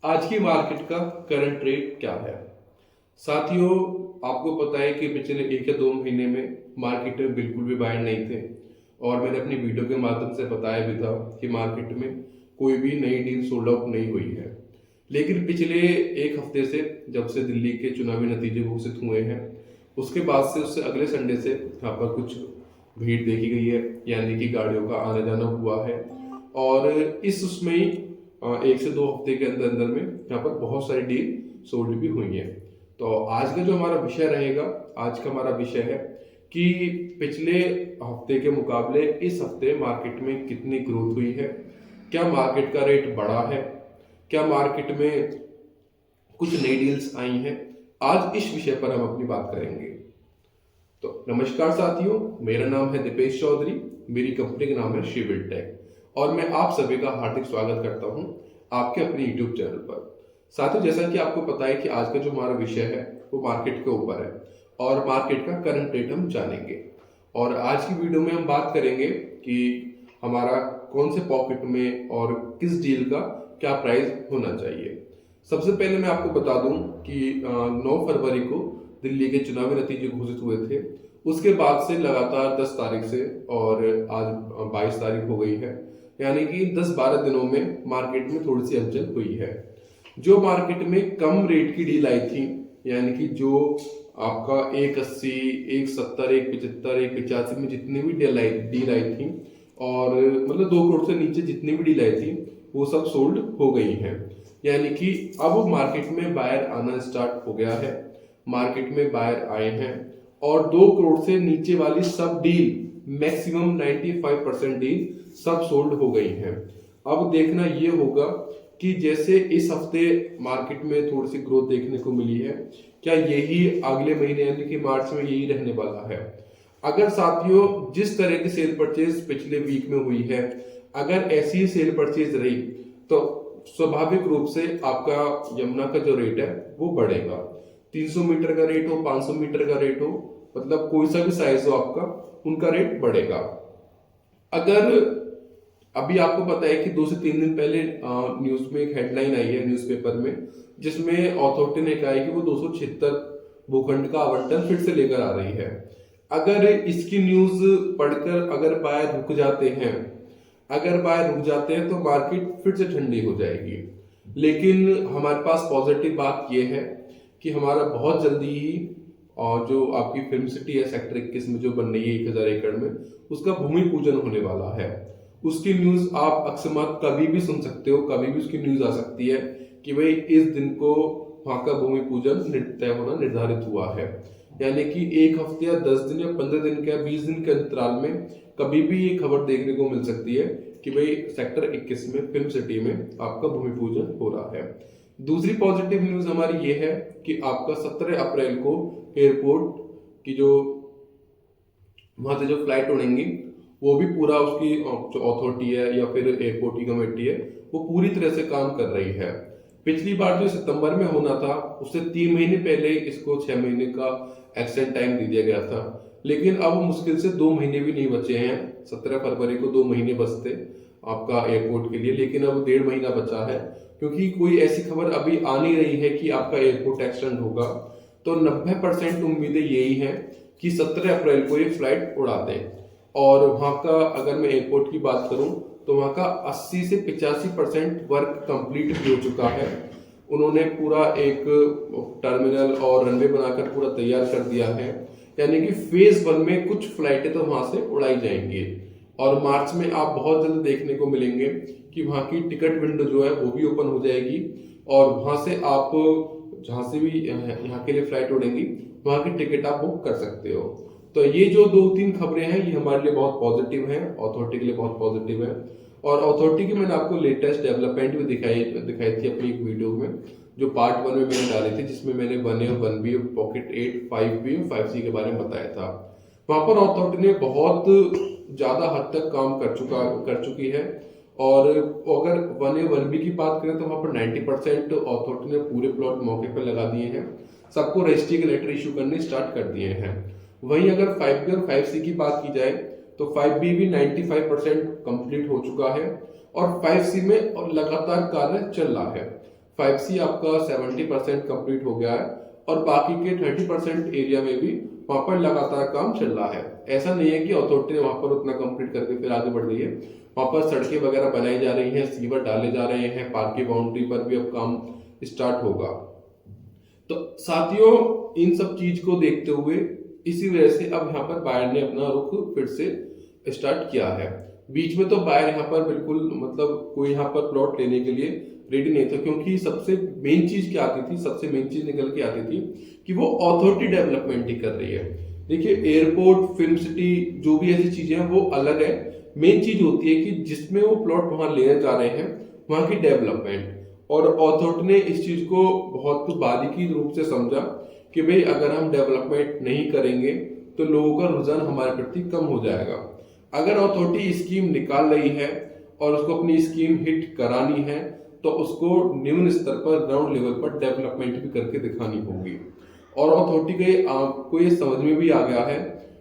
आज की मार्केट का करंट रेट क्या है। साथियों, आपको पता है कि पिछले 1 या 2 महीने में मार्केट में बिल्कुल भी बायर नहीं थे और मैंने अपनी वीडियो के माध्यम से बताया भी था कि मार्केट में कोई भी नई डील सोल्ड आउट नहीं हुई है। लेकिन पिछले एक हफ्ते से जब से दिल्ली के चुनावी नतीजे घोषित हुए हैं उसके बाद से उससे अगले संडे से यहाँ पर कुछ भीड़ देखी गई है, यानी कि गाड़ियों का आना जाना हुआ है। और इस उसमें ही 1 से 2 हफ्ते के अंदर अंदर में यहाँ पर बहुत सारी डील सोल्ड भी हुई है। तो आज का जो हमारा विषय रहेगा, आज का हमारा विषय है कि पिछले हफ्ते के मुकाबले इस हफ्ते मार्केट में कितनी ग्रोथ हुई है, क्या मार्केट का रेट बढ़ा है, क्या मार्केट में कुछ नई डील्स आई हैं। आज इस विषय पर हम अपनी बात करेंगे। तो नमस्कार साथियों, मेरा नाम है दीपेश चौधरी, मेरी कंपनी का नाम है शिविल टेक और मैं आप सभी का हार्दिक स्वागत करता हूं आपके अपने यूट्यूब चैनल पर। साथियों, जैसा कि आपको पता है कि आज का जो हमारा विषय है वो मार्केट के ऊपर है और मार्केट का करंट रेट हम जानेंगे। और आज की वीडियो में हम बात करेंगे कि हमारा कौन से पॉकेट में और किस डील का क्या प्राइस होना चाहिए। सबसे पहले मैं आपको बता दूं कि 9 फरवरी को दिल्ली के चुनावी नतीजे घोषित हुए थे। उसके बाद से लगातार 10 तारीख से और आज 22 तारीख हो गई है, यानी कि 10-12 दिनों में मार्केट में थोड़ी सी हलचल हुई है। जो मार्केट में कम रेट की डील आई थी, यानी कि जो आपका 180, 170, 175, 185 में जितनी भी डील आई थी और मतलब 2 करोड़ से नीचे जितनी भी डील आई थी वो सब सोल्ड हो गई हैं। यानी कि अब मार्केट में बायर आना स्टार्ट हो गया है, मार्केट में बायर आए हैं और 2 करोड़ से नीचे वाली सब डील मैक्सिमम 95% डील सब सोल्ड हो गई हैं। अब देखना ये होगा कि जैसे इस हफ्ते मार्केट में थोड़ी सी ग्रोथ देखने को मिली है, क्या यही अगले महीने यानी कि मार्च में यही रहने वाला है। अगर साथियों जिस तरह की सेल परचेज पिछले वीक में हुई है, अगर ऐसी सेल परचेज रही तो स्वाभाविक रूप से आपका यमुना का जो रेट है वो बढ़ेगा। 300 मीटर का रेट हो, 500 मीटर का रेट हो, मतलब कोई सा भी साइज हो आपका, उनका रेट बढ़ेगा। अगर अभी आपको पता है कि 2 से 3 दिन पहले न्यूज में एक हेडलाइन आई है न्यूज़पेपर में, जिसमें अथॉरिटी ने कहा है कि वो 276 भूखंड का आवंटन फिर से लेकर आ रही है। अगर इसकी न्यूज पढ़कर अगर बायर रुक जाते हैं, अगर बायर रुक जाते हैं तो मार्केट फिर से ठंडी हो जाएगी। लेकिन हमारे पास पॉजिटिव बात यह है कि हमारा बहुत जल्दी ही और जो आपकी फिल्म सिटी है सेक्टर 21 में जो बन रही है 1000 एकड़ में, उसका भूमि पूजन होने वाला है। उसकी न्यूज आप अक्सर कभी भी सुन सकते हो, कभी भी उसकी न्यूज आ सकती है कि भाई इस दिन को वहां का भूमि पूजन तय होना निर्धारित हुआ है। यानी कि एक हफ्ते या 10 दिन या 15 दिन के 20 दिन के अंतराल में कभी भी ये खबर देखने को मिल सकती है कि भाई सेक्टर 21 में फिल्म सिटी में आपका भूमि पूजन हो रहा है। दूसरी पॉजिटिव न्यूज हमारी ये है कि आपका 17 अप्रैल को एयरपोर्ट की जो वहां से जो फ्लाइट उड़ेंगी वो भी पूरा उसकी जो अथॉरिटी है या फिर एयरपोर्ट की कमेटी है वो पूरी तरह से काम कर रही है। पिछली बार जो सितंबर में होना था उससे 3 महीने पहले इसको 6 महीने का एक्सटेंड टाइम दे दिया गया था, लेकिन अब मुश्किल से 2 महीने भी नहीं बचे हैं। 17 फरवरी को 2 महीने बचते आपका एयरपोर्ट के लिए, लेकिन अब 1.5 महीना बचा है क्योंकि कोई ऐसी खबर अभी आ नहीं रही है कि आपका एयरपोर्ट एक्सटेंड होगा। तो 90% उम्मीदें यही हैं कि 17 अप्रैल को ये फ्लाइट उड़ा दें। और वहाँ का अगर मैं एयरपोर्ट की बात करूं तो वहाँ का 80 से 85% वर्क कंप्लीट हो चुका है। उन्होंने पूरा एक टर्मिनल और रनवे बनाकर पूरा तैयार कर दिया है। यानी कि फेज 1 में कुछ फ्लाइटें तो वहां से उड़ाई जाएंगी और मार्च में आप बहुत जल्द देखने को मिलेंगे कि वहां की टिकट विंडो जो है वो भी ओपन हो जाएगी और वहां से आप जहां से भी यहाँ के लिए फ्लाइट उड़ेंगी वहां की टिकट आप बुक कर सकते हो। तो ये जो 2-3 खबरें हैं ये हमारे लिए बहुत पॉजिटिव हैं, अथॉरिटी के लिए बहुत पॉजिटिव है। और अथॉरिटी की मैंने आपको लेटेस्ट डेवलपमेंट भी दिखाई थी अपनी एक वीडियो में, जो पार्ट 1 में मैंने डाली थी, जिसमें मैंने 1A, 1B, पॉकेट 8, 5B और 5C के बारे में बताया था। वहां पर अथॉरिटी ने बहुत ज्यादा हद तक काम कर चुकी है। और अगर 1A, 1B की बात करें तो वहां पर 90% अथॉरिटी ने पूरे प्लॉट मौके पर लगा दिए हैं, सबको रजिस्ट्री के लेटर इशू करने स्टार्ट कर दिए हैं। वहीं अगर 5B और 5C की बात की जाए तो 5B भी 95% कंप्लीट हो चुका है और 5C में और लगातार कार्य चल रहा है। 5C आपका 70% कंप्लीट हो गया है और बाकी के 30% एरिया में भी वहां पर लगातार काम चल रहा है। ऐसा नहीं है कि अथॉरिटी ने वहां पर उतना कंप्लीट करके फिर आगे बढ़ गई है। वहां पर सड़कें वगैरह बनाई जा रही हैं, सीवर डाले जा रहे हैं, पार्क की बाउंड्री पर भी अब काम स्टार्ट होगा। तो साथियों, इन सब चीज को देखते हुए इसी वजह से अब यहाँ पर बायर ने अपना रुख फिर से स्टार्ट किया है। बीच में तो बायर यहाँ पर बिल्कुल मतलब कोई यहाँ पर प्लॉट लेने के लिए रेडी नहीं था, क्योंकि सबसे मेन चीज क्या आती थी, सबसे मेन चीज निकल के आती थी कि वो अथॉरिटी डेवलपमेंट ही कर रही है। देखिए, एयरपोर्ट, फिल्म सिटी, जो भी ऐसी चीजें हैं वो अलग है। मेन चीज होती है कि जिसमें वो प्लॉट वहां लेने जा रहे हैं वहां की डेवलपमेंट। और अथॉरिटी ने इस चीज को बहुत बारीकी रूप से समझा कि भाई अगर हम डेवलपमेंट नहीं करेंगे तो लोगों का रुझान हमारे प्रति कम हो जाएगा। अगर अथॉरिटी स्कीम निकाल रही है और उसको अपनी स्कीम हिट करानी है तो उसको निम्न स्तर पर, ग्राउंड लेवल पर डेवलपमेंट भी करके दिखानी होगी। और अथॉरिटी के आपको ये समझ में भी आ गया है,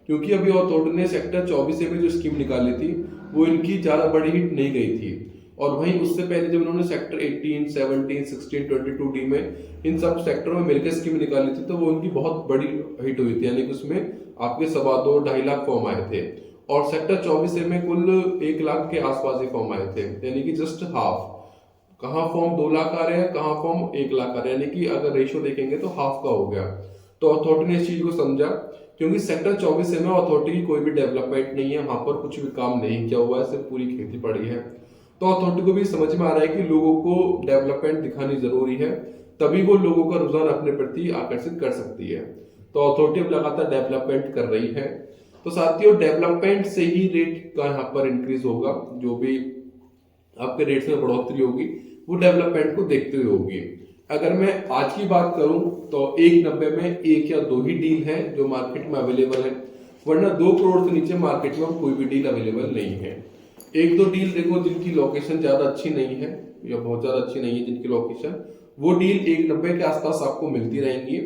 क्योंकि अभी अथॉरिटी ने सेक्टर 24 में जो स्कीम निकाली थी वो इनकी ज्यादा बड़ी हिट नहीं गई थी। और वहीं उससे पहले जब उन्होंने सेक्टर 18, 17, 16, 22D में इन सब सेक्टरों में मिलकर स्कीम निकाली थी तो वो उनकी बहुत बड़ी हिट हुई थी, यानी कि उसमें आपके 2.25 लाख फॉर्म आए थे। और सेक्टर 24 में कुल 1 लाख के आसपास ही फॉर्म आए थे, यानी कि जस्ट हाफ। कहाँ फॉर्म 2 लाख आ रहे हैं, कहाँ फॉर्म 1 लाख आ रहे हैं, यानी कि अगर रेशियो देखेंगे तो हाफ का हो गया। तो अथॉरिटी ने इस चीज को समझा, क्योंकि सेक्टर 24 में अथॉरिटी की कोई भी डेवलपमेंट नहीं है, वहां पर कुछ भी काम नहीं किया हुआ है, सिर्फ पूरी खेती पड़ी है। तो अथॉरिटी को भी समझ में आ रहा है कि लोगों को डेवलपमेंट दिखानी जरूरी है, तभी वो लोगों का रुझान अपने प्रति आकर्षित कर सकती है। तो अथॉरिटी अब लगातार डेवलपमेंट कर रही है। तो साथियों, डेवलपमेंट से ही रेट का यहाँ पर इंक्रीज होगा। जो भी आपके रेट्स में बढ़ोतरी होगी वो डेवलपमेंट को देखते हुए होगी। अगर मैं आज की बात करूं तो 1.90 में 1 या 2 ही डील है जो मार्केट में अवेलेबल है, वरना 2 करोड़ से नीचे मार्केट में कोई भी डील अवेलेबल नहीं है। 1-2 डील देखो जिनकी लोकेशन ज्यादा अच्छी नहीं है या बहुत ज्यादा अच्छी नहीं है जिनकी लोकेशन, वो डील 1.90 के आसपास आपको मिलती रहेंगी।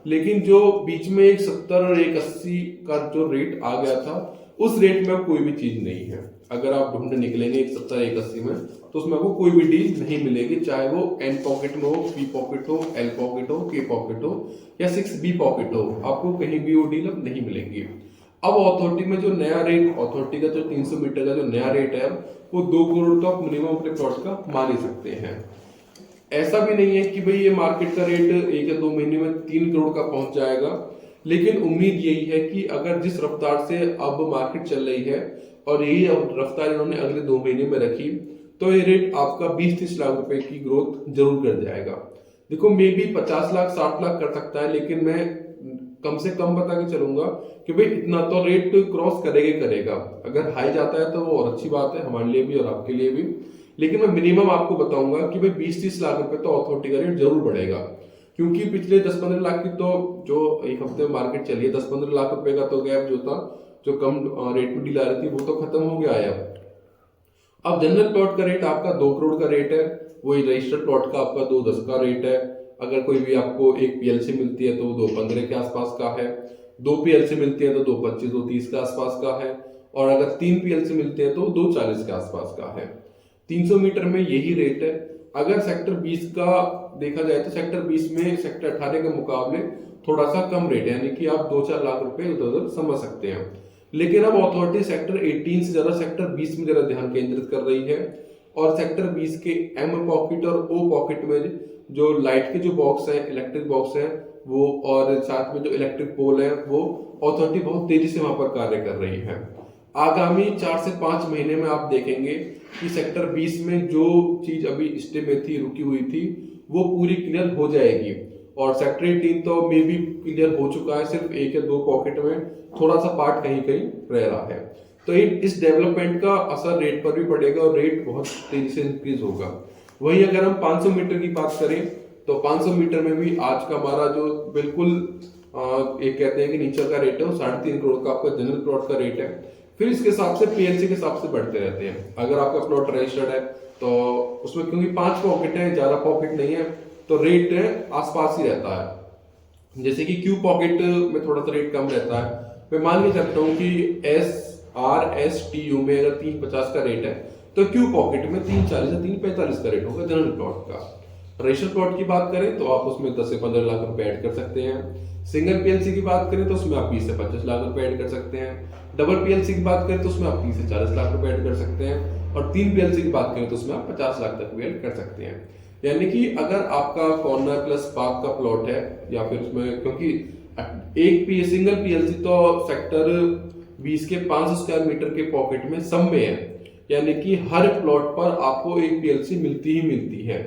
लेकिन जो बीच में 1.70 और 1.80 का जो रेट आ गया था, उस रेट में कोई भी चीज नहीं है। अगर आप ढूंढने निकलेंगे 1.70, 1.80 में, तो उसमें आपको कोई भी डील नहीं मिलेगी, चाहे वो एन पॉकेट में हो, पी पॉकेट हो, एल पॉकेट हो, के पॉकेट हो या 6B पॉकेट हो, आपको कहीं भी वो डील अब नहीं मिलेंगी। अब अथॉरिटी में जो नया रेट, अथॉरिटी का जो 300 मीटर का जो नया रेट है, वो 2 करोड़ तो आप मिनिमम अपने प्लॉट का मान ही सकते हैं। ऐसा भी नहीं है कि भाई ये मार्केट का रेट 1 या 2 महीने में 3 करोड़ का पहुंच जाएगा, लेकिन उम्मीद यही है कि अगर जिस रफ्तार से अब मार्केट चल रही है और यही रफ्तार इन्होंने अगले 2 महीने में रखी, तो ये रेट आपका 20-30 लाख रुपए की ग्रोथ जरूर कर जाएगा। देखो, मे भी 50 लाख 60 लाख कर सकता है, लेकिन मैं कम से कम बता के चलूंगा कि भाई इतना तो रेट क्रॉस करेगा। अगर हाई जाता है तो वो और अच्छी बात है हमारे लिए भी और आपके लिए भी, लेकिन मैं मिनिमम आपको बताऊंगा कि भाई 20-30 लाख रुपए तो अथॉरिटी का रेट जरूर बढ़ेगा। क्योंकि पिछले 10-15 लाख की तो जो एक हफ्ते में मार्केट चली है, 10-15 लाख रुपए का तो गैप जो था, जो कम रेट में डील आ रही थी, वो तो खत्म हो गया है। अब जनरल प्लॉट का रेट आपका 2 करोड़ का रेट है, वही रजिस्टर्ड प्लॉट का आपका 2.10 का रेट है। अगर कोई भी आपको 1 PLC मिलती है तो 2.15 के आसपास का है, 2 PLC मिलती है तो 2.25, 2.30 के आसपास का है, और अगर 3 PLC मिलते हैं तो 2.40 के आसपास का है। 300 मीटर में यही रेट है। अगर सेक्टर 20 का देखा जाए तो सेक्टर 20 में सेक्टर 18 के मुकाबले थोड़ा सा कम रेट है, यानी कि आप 2-4 लाख रुपए इधर उधर समझ सकते हैं। लेकिन अब अथॉरिटी सेक्टर 18 से ज्यादा सेक्टर 20 में ज्यादा ध्यान केंद्रित कर रही है, और सेक्टर 20 के M पॉकेट और O पॉकेट में जो लाइट के जो बॉक्स है, इलेक्ट्रिक बॉक्स है वो, और साथ में जो इलेक्ट्रिक पोल है, वो अथॉरिटी बहुत तेजी से वहां पर कार्य कर रही है। आगामी 4 से 5 महीने में आप देखेंगे कि सेक्टर 20 में जो चीज अभी स्टे में थी, रुकी हुई थी, वो पूरी क्लियर हो जाएगी। और सेक्टर 18 तो मे भी क्लियर हो चुका है, सिर्फ 1 या 2 पॉकेट में थोड़ा सा पार्ट कहीं कहीं रह रहा है। तो इस डेवलपमेंट का असर रेट पर भी पड़ेगा और रेट बहुत तेजी से इंक्रीज होगा। वहीं अगर हम 500 मीटर की बात करें तो 500 मीटर में भी आज का हमारा जो बिल्कुल एक कहते हैं कि नीचे का रेट है, वो 3.5 करोड़ का आपका जनरल प्लॉट का रेट है। फिर इसके हिसाब से PLC के हिसाब से बढ़ते रहते हैं। अगर आपका प्लॉट रजिस्टर्ड है तो उसमें क्योंकि 5 पॉकेट है, ज्यादा पॉकेट नहीं है, तो रेट आसपास ही रहता है। जैसे कि Q पॉकेट में थोड़ा सा रेट कम रहता है। मैं मान के चलता हूँ कि SRSTU में अगर 3.50 का रेट है तो Q पॉकेट में 3.40 या 3.45 का रेट होगा जनरल प्लॉट का। रजिस्टर प्लॉट की बात करें तो आप उसमें 10 से 15 लाख रुपए ऐड कर सकते हैं। सिंगल पीएलसी की बात करें तो उसमें आप 20 से 25 लाख रुपए ऐड कर सकते हैं। डबल पीएलसी की बात करें तो उसमें आप 30 से 40 लाख रुपए ऐड कर सकते हैं। और 3 पीएलसी की बात करें तो उसमें आप 50 लाख तक भी ऐड कर सकते हैं। यानी कि अगर आपका कॉर्नर प्लस पार्क का प्लॉट है या फिर उसमें, क्योंकि एक पी सिंगल पीएलसी तो सेक्टर 20 के 500 स्क्वायर मीटर के पॉकेट में सब में है, यानी कि हर प्लॉट पर आपको एक पीएलसी मिलती ही मिलती है।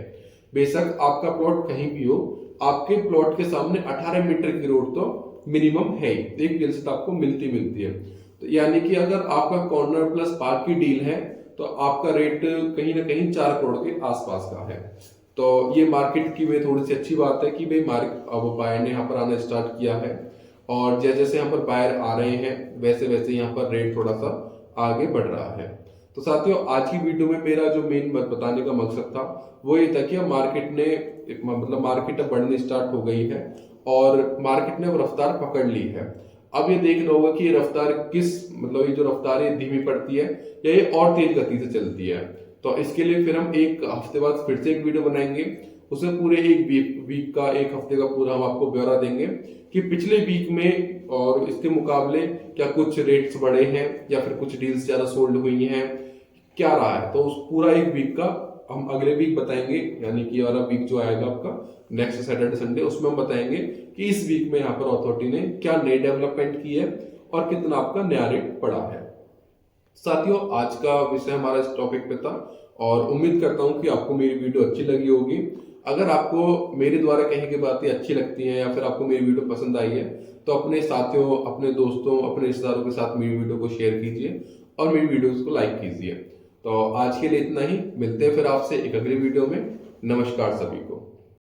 बेशक आपका प्लॉट कहीं भी हो, आपके प्लॉट के सामने 18 मीटर की रोड तो मिनिमम है ही, एक पीएलसी तो आपको मिलती मिलती है। तो यानी कि अगर आपका कॉर्नर प्लस पार्क की डील है तो आपका रेट कहीं ना कहीं 4 करोड़ के आसपास का है। तो ये मार्केट की में थोड़ी सी अच्छी बात है कि भाई मार्केट अब बायर ने यहाँ पर आना स्टार्ट किया है, और जैसे जैसे यहाँ पर बायर आ रहे हैं वैसे वैसे यहाँ पर रेट थोड़ा सा आगे बढ़ रहा है। तो साथियों, आज की वीडियो में मेरा जो मेन बताने का मकसद था वो ये था कि मार्केट ने मतलब मार्केट अब बढ़नी स्टार्ट हो गई है और मार्केट ने अब रफ्तार पकड़ ली है। अब ये देखना होगा कि ये रफ्तार किस मतलब ये जो रफ्तार है धीमी पड़ती है या ये और तेज गति से चलती है। तो इसके लिए फिर हम एक हफ्ते बाद फिर से एक वीडियो बनाएंगे, उसमें पूरे एक वीक का एक हफ्ते का पूरा हम आपको ब्यौरा देंगे कि पिछले वीक में और इसके मुकाबले क्या कुछ रेट्स बढ़े हैं या फिर कुछ डील्स ज्यादा सोल्ड हुई हैं, क्या रहा है। तो उस पूरा एक वीक का हम अगले वीक बताएंगे, यानी कि वाला वीक जो आएगा आपका नेक्स्ट सैटरडे संडे, उसमें हम बताएंगे कि इस वीक में यहाँ पर अथॉरिटी ने क्या नई डेवलपमेंट की है और कितना आपका नया रेट पड़ा है। साथियों, आज का विषय हमारा इस टॉपिक पे था और उम्मीद करता हूँ कि आपको मेरी वीडियो अच्छी लगी होगी। अगर आपको मेरे द्वारा कही गई बातें अच्छी लगती हैं या फिर आपको मेरी वीडियो पसंद आई है तो अपने साथियों, अपने दोस्तों, अपने रिश्तेदारों के साथ मेरी वीडियो को शेयर कीजिए और मेरी वीडियोस को लाइक कीजिए। तो आज के लिए इतना ही, मिलते हैं फिर आपसे एक अगली वीडियो में। नमस्कार सभी को।